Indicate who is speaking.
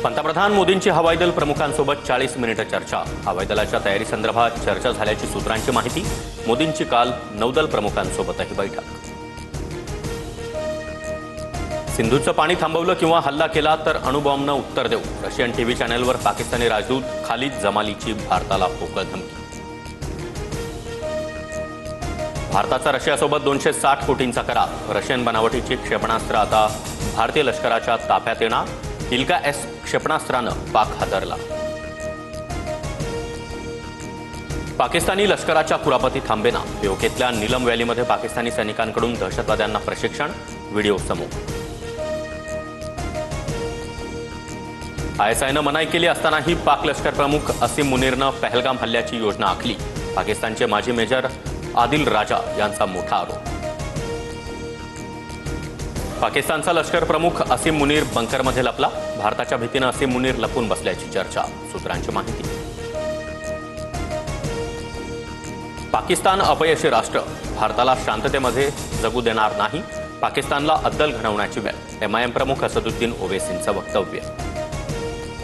Speaker 1: पंतप्रधान मोदींची हवाई दल प्रमुखांसोबत 40 मिनिटे चर्चा। हवाई दलाच्या तयारी संदर्भात चर्चा झाल्याची सूत्रांची माहिती। मोदींची काल नौदल प्रमुखांसोबतही बैठक। सिंधूचं पाणी थांबवलं किंवा हल्ला केला तर अणुबॉम्बनं उत्तर देऊ। रशियन टीव्ही चॅनेलवर पाकिस्तानी राजदूत खालिद जमालीची भारताला पोकळ धमकी। भारताचा रशियासोबत 260 कोटींचा करार। रशियन बनावटीची क्षेपणास्त्र आता भारतीय लष्कराच्या ताफ्यात येणार। इल्का-एस क्षेपणास्त्रानं पाक हादरला। पाकिस्तानी लष्कराच्या कुरापती थांबेना। पीओकेतल्या नीलम व्हॅलीमध्ये पाकिस्तानी सैनिकांकडून दहशतवाद्यांना प्रशिक्षण। व्हिडिओ समोर। आयएसआयनं मनाई केली असतानाही पाक लष्कर प्रमुख असीम मुनीरनं पहलगाम हल्ल्याची योजना आखली। पाकिस्तानचे माजी मेजर आदिल राजा यांचा मोठा आरोप। पाकिस्तानचा लष्कर प्रमुख असीम मुनीर बंकरमध्ये लपला। भारताच्या भीतीनं असीम मुनीर लपून बसल्याची चर्चा। सूत्रांची माहिती। पाकिस्तान अपयशी राष्ट्र, भारताला शांततेमध्ये जगू देणार नाही। पाकिस्तानला अद्दल घडवण्याची वेळ। एमआयएम प्रमुख असदुद्दीन ओवैसींचं वक्तव्य।